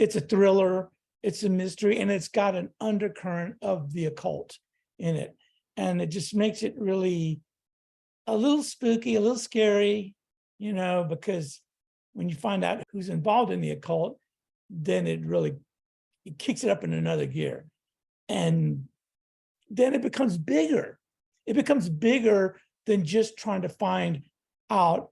It's a thriller, it's a mystery, and it's got an undercurrent of the occult in it. And it just makes it really a little spooky, a little scary, because when you find out who's involved in the occult, then it kicks it up in another gear. And then it becomes bigger. It becomes bigger than just trying to find out,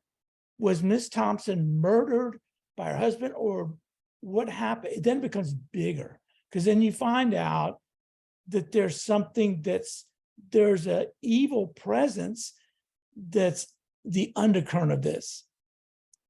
was Miss Thompson murdered by her husband or what happened? It then becomes bigger, because then you find out that there's something there's an evil presence that's the undercurrent of this.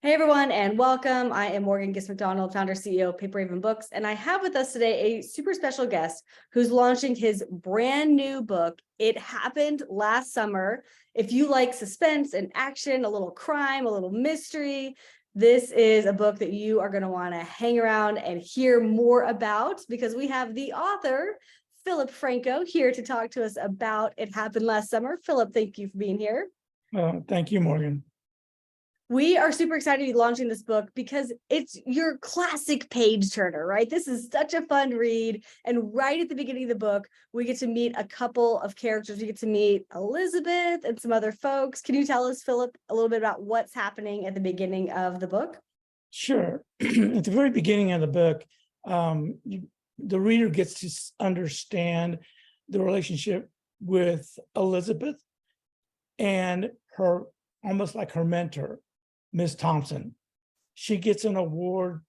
Hey everyone, and welcome. I am Morgan Giss McDonald, founder, CEO of Paper Raven Books, and I have with us today a super special guest who's launching his brand new book. It happened last summer. If you like suspense and action, a little crime, a little mystery, this is a book that you are going to want to hang around and hear more about, because we have the author, Philip Franco, here to talk to us about It Happened Last Summer. Philip, thank you for being here. Thank you, Morgan. We are super excited to be launching this book because it's your classic page turner, right? This is such a fun read. And right at the beginning of the book, we get to meet a couple of characters. We get to meet Elizabeth and some other folks. Can you tell us, Philip, a little bit about what's happening at the beginning of the book? Sure. At the very beginning of the book, the reader gets to understand the relationship with Elizabeth and her, almost like her mentor, Miss Thompson. She gets an award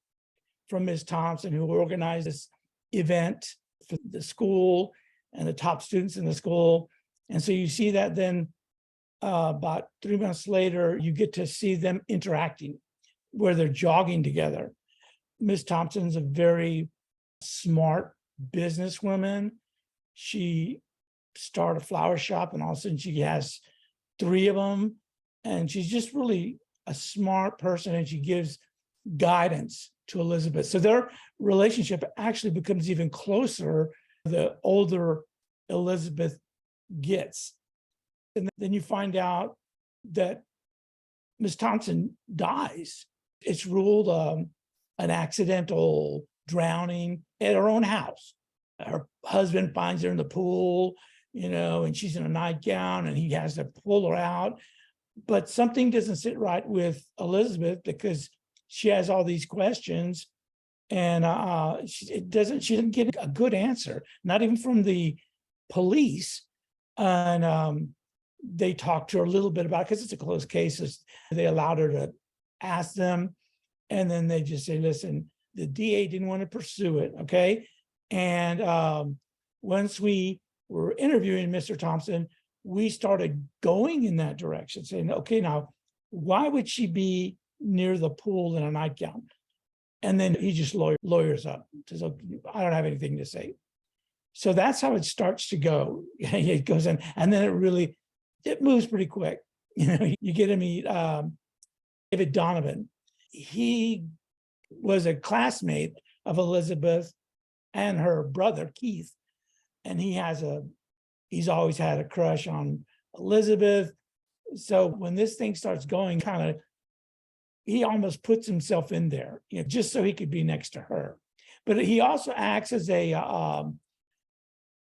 from Miss Thompson, who organized this event for the school and the top students in the school. And so you see that then about 3 months later, you get to see them interacting, where they're jogging together. Miss Thompson's a very smart businesswoman. She started a flower shop, and all of a sudden she has 3 of them. And she's just really a smart person, and she gives guidance to Elizabeth. So their relationship actually becomes even closer the older Elizabeth gets. And then you find out that Miss Thompson dies. It's ruled an accidental drowning at her own house. Her husband finds her in the pool, and she's in a nightgown, and he has to pull her out. But something doesn't sit right with Elizabeth, because she has all these questions, and she didn't get a good answer, not even from the police. And they talked to her a little bit about it, because it's a closed case. They allowed her to ask them, and then they just say, listen, the DA didn't want to pursue it, okay? And once we were interviewing Mr. Thompson, we started going in that direction, saying, okay, now, why would she be near the pool in a nightgown? And then he just lawyers up, says, okay, I don't have anything to say. So that's how it starts to go. It goes in, and then it moves pretty quick. You get to meet David Donavan. He was a classmate of Elizabeth and her brother, Keith. And he's always had a crush on Elizabeth. So when this thing starts going, he almost puts himself in there, just so he could be next to her. But he also acts as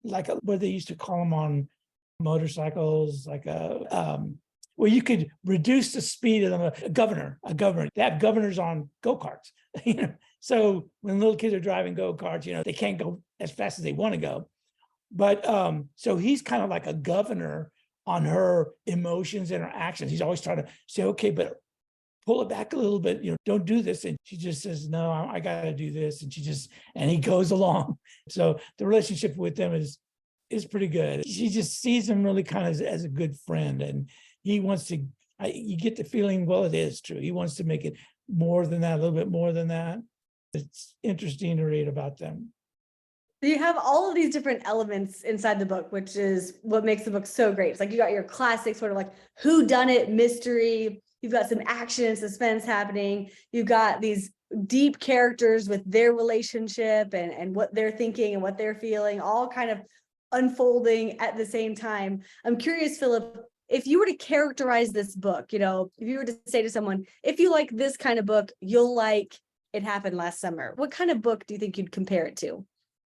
what they used to call him on motorcycles, where you could reduce the speed of them, a governor. They have governors on go-karts. So when little kids are driving go-karts, they can't go as fast as they want to go. But so he's kind of like a governor on her emotions and her actions. He's always trying to say, okay, but pull it back a little bit, don't do this. And she just says, no, I got to do this. And he goes along. So the relationship with them is pretty good. She just sees him really kind of as a good friend. And he wants to, you get the feeling, well, it is true. He wants to make it more than that, a little bit more than that. It's interesting to read about them. So you have all of these different elements inside the book, which is what makes the book so great. It's like you got your classic sort of like whodunit mystery. You've got some action and suspense happening. You've got these deep characters with their relationship and what they're thinking and what they're feeling, all kind of unfolding at the same time. I'm curious, Philip, if you were to characterize this book, if you were to say to someone, if you like this kind of book, you'll like It Happened Last Summer. What kind of book do you think you'd compare it to?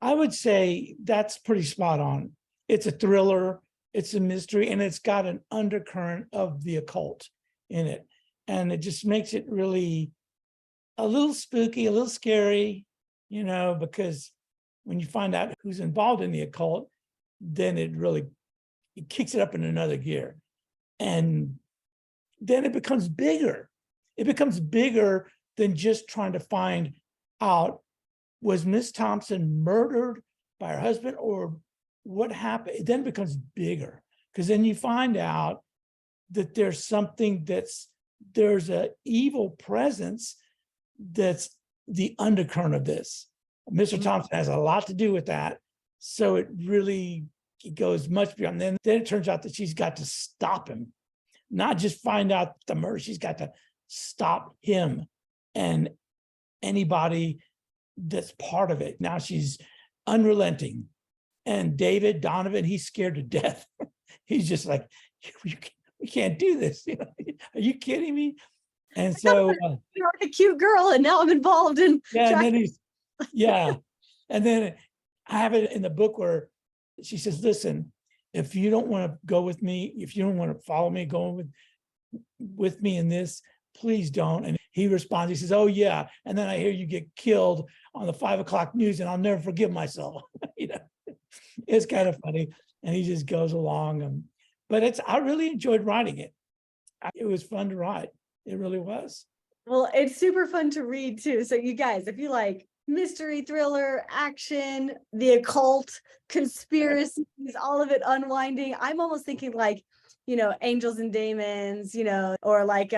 I would say that's pretty spot on. It's a thriller, it's a mystery, and it's got an undercurrent of the occult in it. And it just makes it really a little spooky, a little scary, because when you find out who's involved in the occult, then it kicks it up in another gear. And then it becomes bigger. It becomes bigger than just trying to find out, was Miss Thompson murdered by her husband or what happened? It then becomes bigger, because then you find out that there's an evil presence that's the undercurrent of this. Mr. Thompson has a lot to do with that. So it goes much beyond. Then it turns out that she's got to stop him, not just find out the murder. She's got to stop him and anybody that's part of it. Now she's unrelenting. And David Donavan, he's scared to death. He's just like, we can't do this. Are you kidding me? And so you're like a cute girl, and now I'm involved in. Yeah, and then I have it in the book where she says, listen, if you don't want to go with me, if you don't want to follow me, go with me in this, please don't. And he responds, he says, oh yeah. And then I hear you get killed on the 5 o'clock news and I'll never forgive myself. It's kind of funny. And he just goes along. But I really enjoyed writing it. It was fun to write. It really was. Well, it's super fun to read too. So you guys, if you like mystery, thriller, action, the occult, conspiracies, all of it unwinding, I'm almost thinking like, Angels and Demons, or like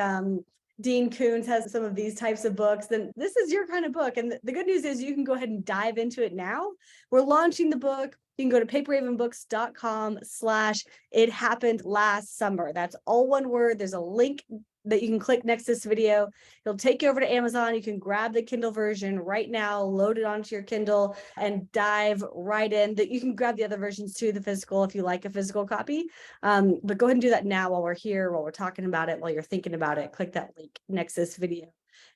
Dean Koontz has some of these types of books, then this is your kind of book. And the good news is you can go ahead and dive into it now. We're launching the book. You can go to paperravenbooks.com/It Happened Last Summer. That's all one word. There's a link that you can click next to this video. It'll take you over to Amazon. You can grab the Kindle version right now, load it onto your Kindle, and dive right in. That you can grab the other versions too, the physical, if you like a physical copy. But go ahead and do that now while we're here, while we're talking about it, while you're thinking about it. Click that link next to this video.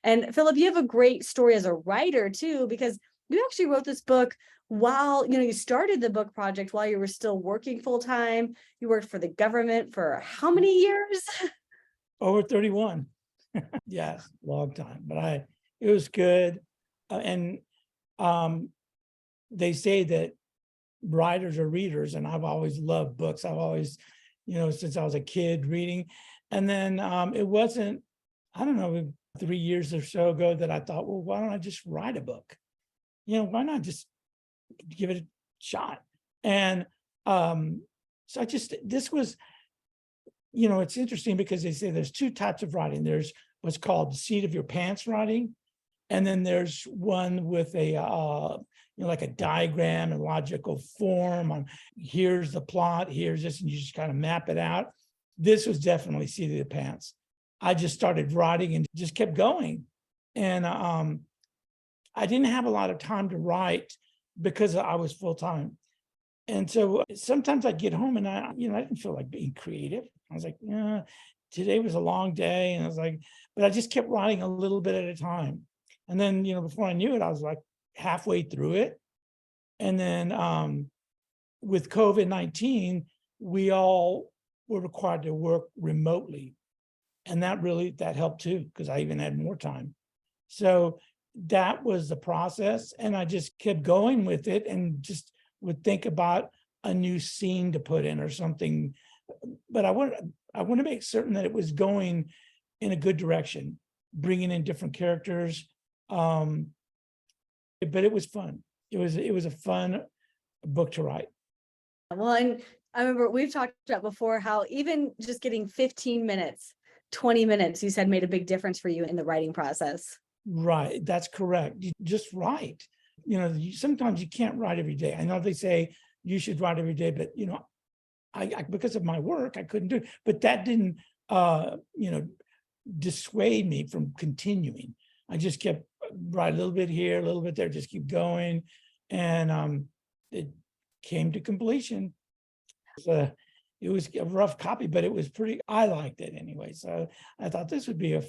And Philip, you have a great story as a writer too, because you actually wrote this book while, you started the book project while you were still working full time. You worked for the government for how many years? Over 31. Yes, long time, but it was good. And they say that writers are readers, and I've always loved books. I've always, since I was a kid reading. And then it wasn't, I don't know, 3 years or so ago that I thought, well, why don't I just write a book? Why not just give it a shot? And so this was, it's interesting because they say there's two types of writing. There's what's called the seat of your pants writing. And then there's one with a, like a diagram and logical form on here's the plot, here's this, and you just kind of map it out. This was definitely seat of the pants. I just started writing and just kept going. And I didn't have a lot of time to write because I was full-time. And so sometimes I'd get home and I didn't feel like being creative. I was like, yeah, today was a long day. And I was like, but I just kept writing a little bit at a time. And then, before I knew it, I was like halfway through it. And then with COVID-19, we all were required to work remotely. And that helped too, because I even had more time. So that was the process. And I just kept going with it and just would think about a new scene to put in or something. But I want to make certain that it was going in a good direction, bringing in different characters. But it was fun. It was a fun book to write. Well, and I remember we've talked about before how even just getting 15 minutes, 20 minutes, you said made a big difference for you in the writing process. Right. That's correct. You just write. Sometimes you can't write every day. I know they say you should write every day, but I because of my work, I couldn't do it. But that didn't dissuade me from continuing. I just kept write a little bit here, a little bit there, just keep going. And it came to completion. It was a rough copy, but it was I liked it anyway. So I thought this would be a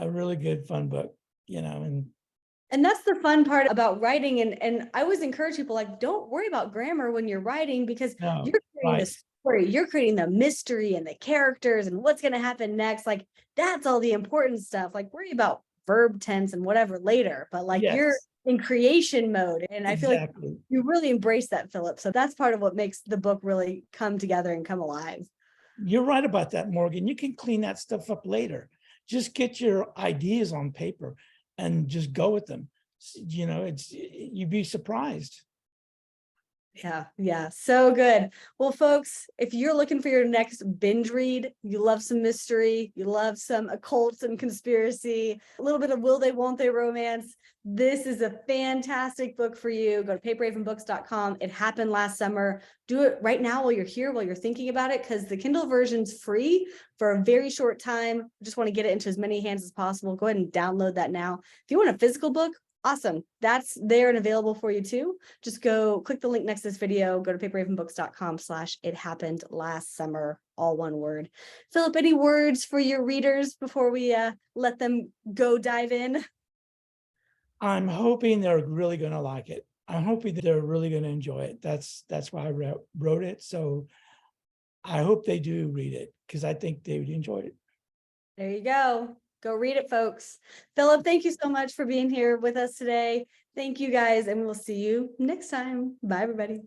really good, fun book. And that's the fun part about writing. And I always encourage people, like, don't worry about grammar when you're writing, because No, you're creating right. the story, you're creating the mystery and the characters and what's going to happen next. Like, that's all the important stuff. Like, worry about verb tense and whatever later, but like you're Yes, in creation mode. And I feel like exactly. you really embrace that, Philip. So that's part of what makes the book really come together and come alive. You're right about that, Morgan. You can clean that stuff up later. Just get your ideas on paper and just go with them. You'd be surprised. Yeah. So good. Well, folks, if you're looking for your next binge read, you love some mystery, you love some occult and conspiracy, a little bit of will they, won't they romance, this is a fantastic book for you. Go to paperhavenbooks.com. It happened last summer. Do it right now while you're here, while you're thinking about it, because the Kindle version's free for a very short time. Just want to get it into as many hands as possible. Go ahead and download that now. If you want a physical book, awesome. That's there and available for you too. Just go click the link next to this video, go to paperhavenbooks.com/it happened last summer, all one word. Philip, any words for your readers before we let them go dive in? I'm hoping they're really going to like it. I'm hoping that they're really going to enjoy it. That's why I wrote it. So I hope they do read it, because I think they would enjoy it. There you go. Go read it, folks. Philip, thank you so much for being here with us today. Thank you, guys, and we'll see you next time. Bye, everybody.